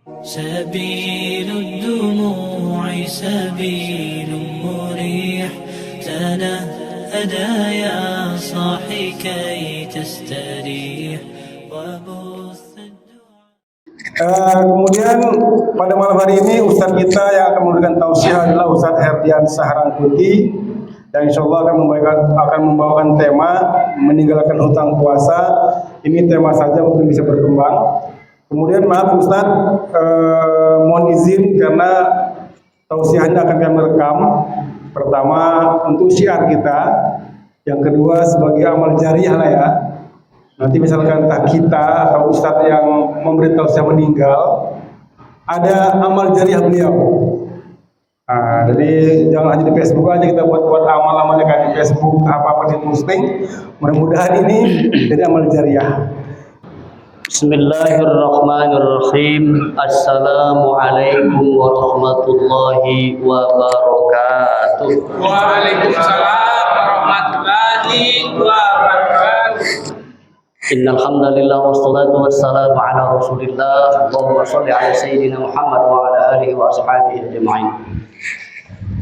سبيل الدموع سبيل مريح تنهدى يا صاحي كي تستريح وبث Kemudian pada malam hari ini Ustadz kita yang akan memberikan tausiah adalah Ustadz Herdian Saharangkuti, dan insya Allah akan membawakan tema meninggalkan hutang puasa. Ini tema saja, mungkin bisa berkembang. Kemudian maaf Ustadz, mohon izin karena tausiahnya akan kami rekam. Pertama untuk syiar kita, yang kedua sebagai amal jariah lah ya. Nanti misalkan entah kita atau Ustadz yang memberi tausiah meninggal, ada amal jariah beliau. Nah, jadi jangan hanya di Facebook aja kita buat amal-amalnya kan di Facebook, apa-apa di posting. Mudah-mudahan ini jadi amal jariah. Bismillahirrahmanirrahim. Assalamualaikum warahmatullahi wabarakatuh. Waalaikumsalam warahmatullahi wabarakatuh. Innal hamdalillah wassalatu wassalamu ala Rasulillah. Allahumma shalli ala sayyidina Muhammad wa ala alihi wa ashabihi ajma'in.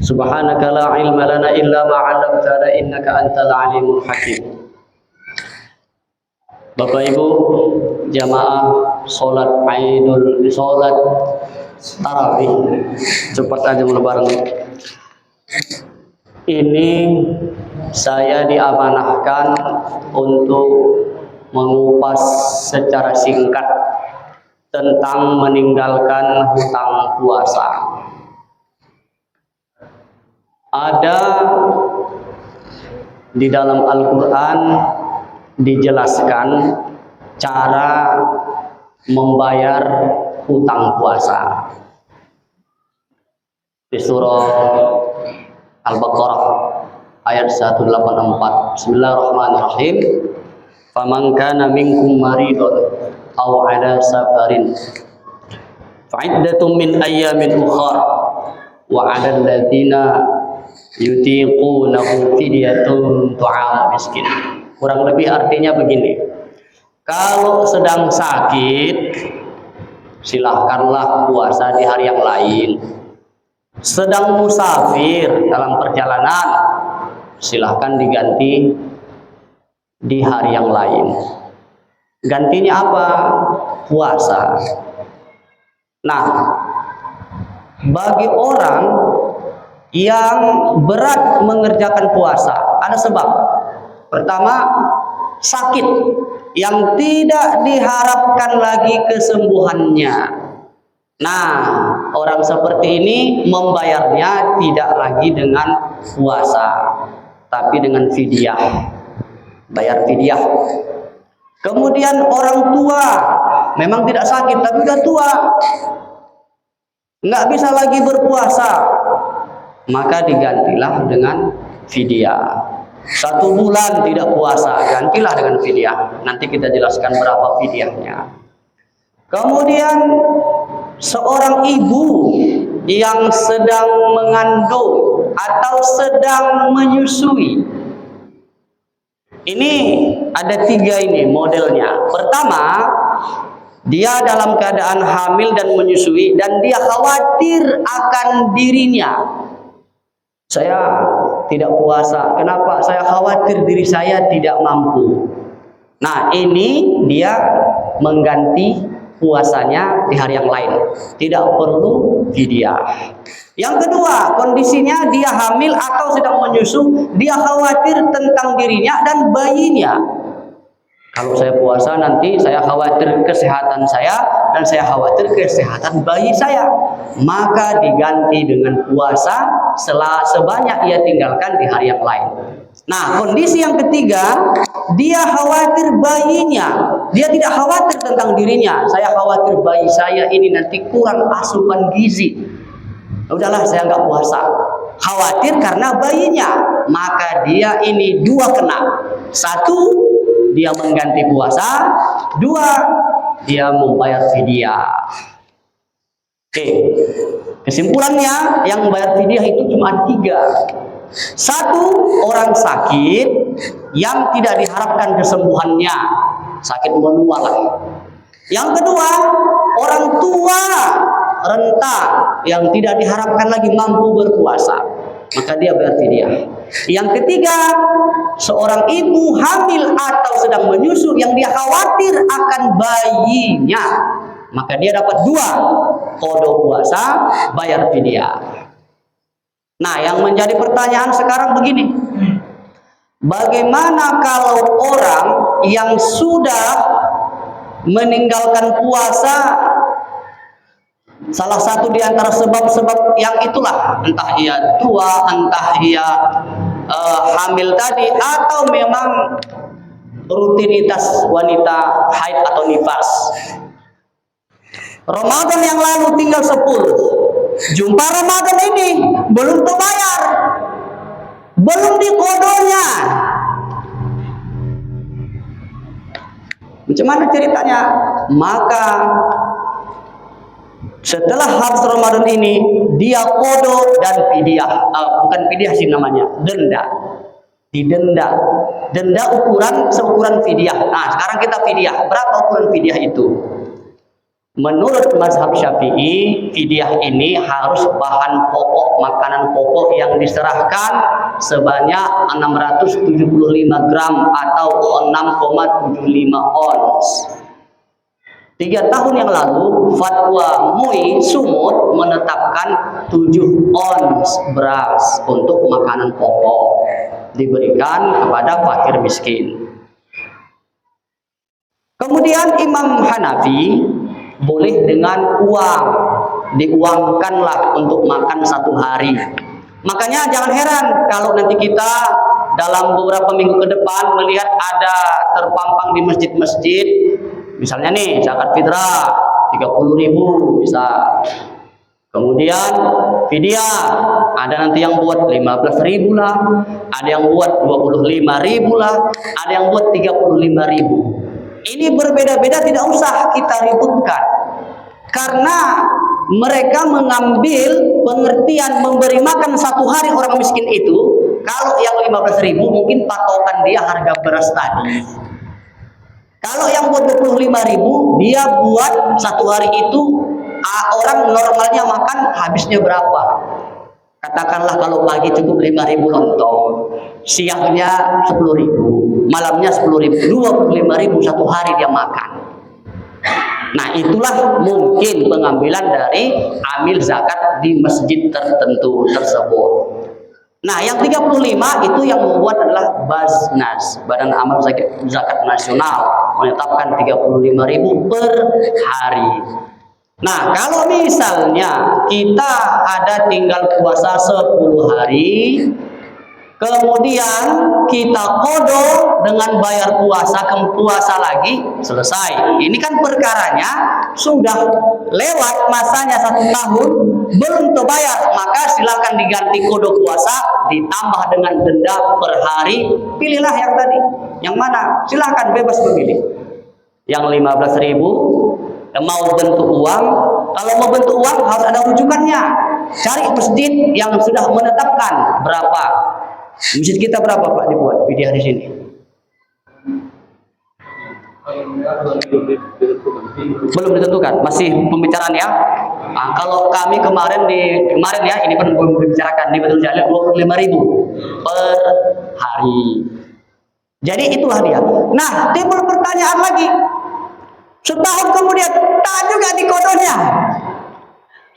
Subhanaka la ilma lana illa ma 'allamtana innaka antal alimul hakim. Bapak Ibu jamaah salat tarawih, cepat aja lebaran. Ini saya diamanahkan untuk mengupas secara singkat tentang meninggalkan hutang puasa. Ada di dalam Al-Quran dijelaskan cara membayar hutang puasa di surah Al-Baqarah ayat 184. Bismillahirrahmanirrahim. Faman kana minkum maridun aw ala safarin fa'iddatun min ayyamin ukhra wa 'alal ladzina yutiqunahu fidyatun ta'am miskin. Kurang lebih artinya begini. Kalau sedang sakit, silahkanlah puasa di hari yang lain. Sedang musafir dalam perjalanan, silahkan diganti di hari yang lain. Gantinya apa? Puasa. Nah, bagi orang yang berat mengerjakan puasa, ada sebab. Pertama, sakit yang tidak diharapkan lagi kesembuhannya. Nah, orang seperti ini membayarnya tidak lagi dengan puasa, tapi dengan fidyah. Bayar fidyah. Kemudian orang tua memang tidak sakit tapi sudah tua, nggak bisa lagi berpuasa, maka digantilah dengan fidyah. 1 bulan tidak puasa, gantilah dengan fidyah. Nanti kita jelaskan berapa fidyahnya. Kemudian seorang ibu yang sedang mengandung atau sedang menyusui, ini ada 3 ini modelnya. Pertama, dia dalam keadaan hamil dan menyusui dan dia khawatir akan dirinya. Saya tidak puasa. Kenapa? Saya khawatir diri saya tidak mampu. Nah, ini dia mengganti puasanya di hari yang lain. Tidak perlu fidyah. Yang kedua, kondisinya dia hamil atau sedang menyusu, dia khawatir tentang dirinya dan bayinya. Kalau saya puasa nanti saya khawatir kesehatan saya dan saya khawatir kesehatan bayi saya. Maka diganti dengan puasa sebanyak ia tinggalkan di hari yang lain. Nah, kondisi yang ketiga, dia khawatir bayinya. Dia tidak khawatir tentang dirinya. Saya khawatir bayi saya ini nanti kurang asupan gizi. Udahlah, saya nggak puasa. Khawatir karena bayinya. Maka dia ini 2 kena. 1, dia mengganti puasa. 2, dia membayar fidyah. Oke. Kesimpulannya, yang membayar fidyah itu cuma 3. 1, orang sakit yang tidak diharapkan kesembuhannya, sakit manual. Yang kedua, orang tua renta yang tidak diharapkan lagi mampu berpuasa, maka dia bayar fidyah. Yang ketiga, seorang ibu hamil atau sedang menyusu yang dia khawatir akan bayinya, maka dia dapat 2 qada puasa, bayar fidyah. Nah, yang menjadi pertanyaan sekarang begini, bagaimana kalau orang yang sudah meninggalkan puasa, salah satu di antara sebab-sebab yang itulah, entah ia tua, entah ia hamil tadi, atau memang rutinitas wanita haid atau nifas. Ramadan yang lalu tinggal 10, jumpa Ramadan ini belum terbayar, belum dikodonya. Macam mana ceritanya? Maka setelah habis Ramadan ini dia kodo dan fidyah, bukan fidyah sih namanya, denda. Didenda. Denda ukuran seukuran fidyah. Nah, sekarang kita fidyah. Berapa ukuran fidyah itu? Menurut mazhab Syafi'i, fidyah ini harus bahan pokok, makanan pokok yang diserahkan sebanyak 675 gram atau 6,75 ons. 3 tahun yang lalu, fatwa MUI Sumut menetapkan 7 ons beras untuk makanan pokok diberikan kepada fakir miskin. Kemudian Imam Hanafi boleh dengan uang, diuangkanlah untuk makan 1 hari. Makanya jangan heran kalau nanti kita dalam beberapa minggu ke depan melihat ada terpampang di masjid-masjid, misalnya nih zakat fitrah 30.000 bisa. Kemudian fidyah ada nanti yang buat 15.000 lah, ada yang buat 25.000 lah, ada yang buat 35.000. Ini berbeda-beda, tidak usah kita ributkan, karena mereka mengambil pengertian memberi makan 1 hari orang miskin itu. Kalau yang 15.000 mungkin patokan dia harga beras tadi. Kalau yang buat 25.000 dia buat 1 hari itu orang normalnya makan habisnya berapa? Katakanlah kalau pagi cukup 5.000 lontong, siangnya 10.000, malamnya 10.000, 25.000 1 hari dia makan. Nah, itulah mungkin pengambilan dari amil zakat di masjid tertentu tersebut. Nah, yang 35 itu yang membuat adalah Basnas, Badan Amal Zakat Nasional, menetapkan 35.000 per hari. Nah, kalau misalnya kita ada tinggal puasa 10 hari, kemudian kita kodo dengan bayar puasa lagi, selesai. Ini kan perkaranya sudah lewat masanya 1 tahun, belum terbayar, maka silakan diganti kodo puasa ditambah dengan denda per hari. Pilihlah yang tadi, yang mana? Silakan bebas memilih. Yang 15.000 mau bentuk uang. Kalau mau bentuk uang harus ada rujukannya. Cari masjid yang sudah menetapkan berapa. Masjid kita berapa Pak dibuat fidyah di sini? Belum ditentukan, masih pembicaraan ya. Nah, kalau kami kemarin ya, ini pun belum dibicarakan di Betul Jalil 25.000 per hari. Jadi itulah dia. Nah, timbul pertanyaan lagi. Setahun kemudian tak juga di kodonya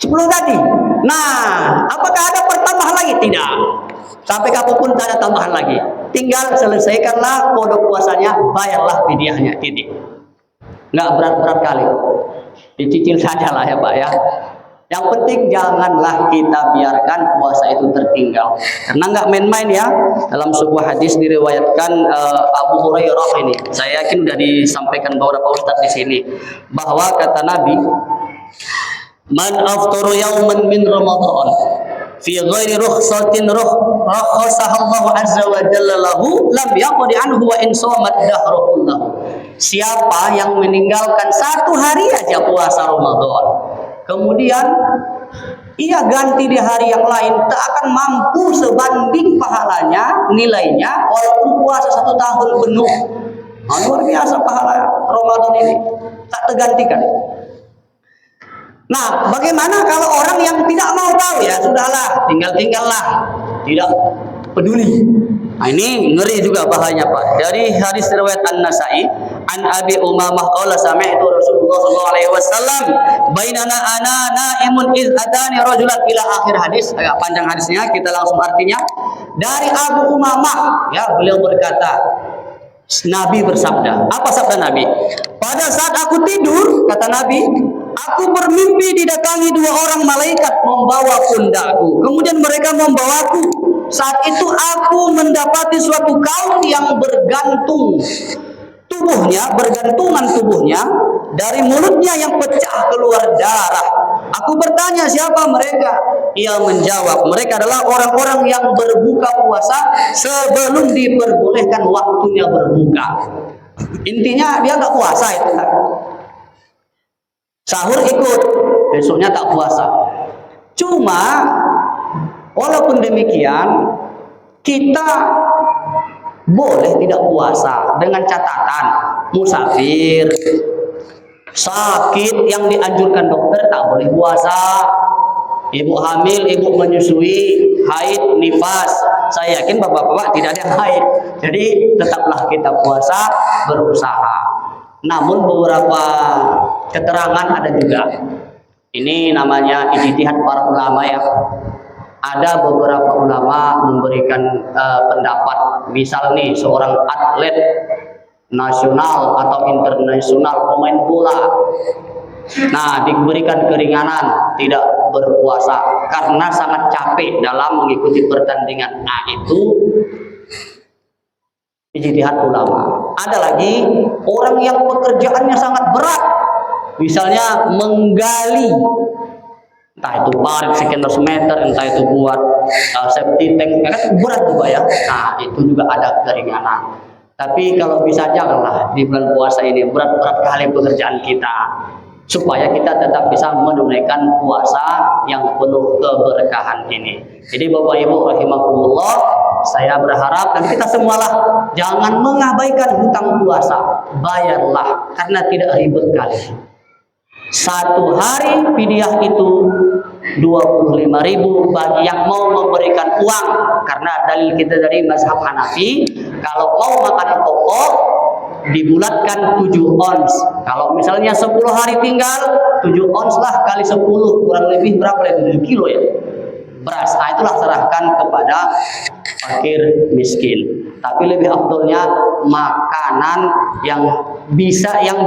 10 tadi. Nah, apakah ada pertambahan lagi? Tidak. Sampai kapanpun tak ada tambahan lagi. Tinggal selesaikanlah kodo puasanya, bayarlah fidyahnya, titik. Nggak berat-berat kali. Dicicil saja lah ya Pak ya. Yang penting janganlah kita biarkan puasa itu tertinggal. Karena nggak main-main ya. Dalam sebuah hadis diriwayatkan Abu Hurairah ini, saya yakin sudah disampaikan beberapa ustadz di sini, bahwa kata Nabi, "Man aftaru yawman min Ramadan fi ghairi rukhsatin rakhasahallahu azza wa jalla lahu lam yaqdi anhu wa in shamat dahru kullahu." Siapa yang meninggalkan 1 hari aja puasa Ramadan, kemudian ia ganti di hari yang lain, tak akan mampu sebanding pahalanya, nilainya, walaupun puasa 1 tahun penuh. Nah, luar biasa pahala Ramadan ini, tak tergantikan. Nah, bagaimana kalau orang yang tidak mau tahu? Ya sudahlah, tinggallah, tidak peduli. Nah, ini ngeri juga bahayanya Pak. Dari hadis riwayat An-Nasa'i, an Abi Umamah qala sami'tu Rasulullah sallallahu alaihi wasallam bainana ana naimun iz atani rajulan ila akhir hadis. Agak panjang hadisnya, kita langsung artinya. Dari Abu Umamah, ya, beliau berkata, Nabi bersabda. Apa sabda Nabi? Pada saat aku tidur, kata Nabi, aku bermimpi didatangi dua orang malaikat membawa pundakku. Kemudian mereka membawaku. Saat itu aku mendapati suatu kaum yang bergantungan tubuhnya dari mulutnya yang pecah keluar darah. Aku bertanya siapa mereka? Ia menjawab, mereka adalah orang-orang yang berbuka puasa sebelum diperbolehkan waktunya berbuka. Intinya dia nggak puasa itu kan. Sahur ikut, besoknya tak puasa. Cuma walaupun demikian, kita boleh tidak puasa dengan catatan musafir, sakit yang dianjurkan dokter tak boleh puasa. Ibu hamil, ibu menyusui, haid, nifas. Saya yakin bapak-bapak tidak ada yang haid. Jadi tetaplah kita puasa, berusaha. Namun beberapa keterangan ada juga. Ini namanya ijtihad para ulama ya. Ada beberapa ulama memberikan pendapat, misal nih seorang atlet nasional atau internasional pemain bola, nah diberikan keringanan tidak berpuasa karena sangat capek dalam mengikuti pertandingan. Nah itu ijtihad ulama. Ada lagi orang yang pekerjaannya sangat berat, misalnya menggali, entah itu parit sekian ratus meter, entah itu buat safety tank, kan berat juga ya. Nah itu juga ada keringanan. Tapi kalau bisa janganlah di bulan puasa ini berat-berat kali pekerjaan kita, supaya kita tetap bisa menunaikan puasa yang penuh keberkahan ini. Jadi Bapak Ibu rahimakumullah, saya berharap dan kita semualah jangan mengabaikan hutang puasa, bayarlah karena tidak ribet kali. Satu hari fidyah itu 25.000 bagi yang mau memberikan uang, karena dalil kita dari mazhab Hanafi, kalau mau makan pokok dibulatkan 7 ons. Kalau misalnya 10 hari tinggal 7 ons lah kali 10, kurang lebih berapa ya, 7 kilo ya beras. Nah itulah serahkan kepada fakir miskin. Tapi lebih afdolnya makanan yang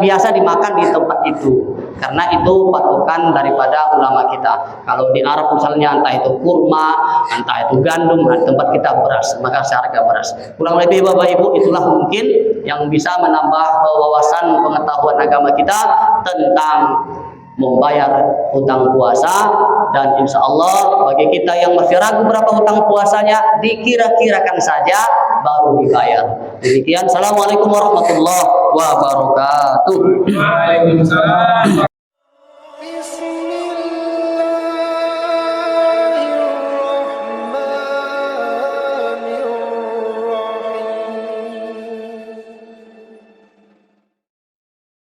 biasa dimakan di tempat itu, karena itu patokan daripada ulama kita. Kalau di Arab misalnya entah itu kurma, entah itu gandum, nah tempat kita beras, maka seharga beras. Kurang lebih Bapak Ibu itulah mungkin yang bisa menambah wawasan pengetahuan agama kita tentang membayar hutang puasa. Dan insya Allah bagi kita yang masih ragu berapa hutang puasanya, dikira-kirakan saja baru dibayar. Demikian, assalamualaikum warahmatullahi wabarakatuh. Waalaikumsalam.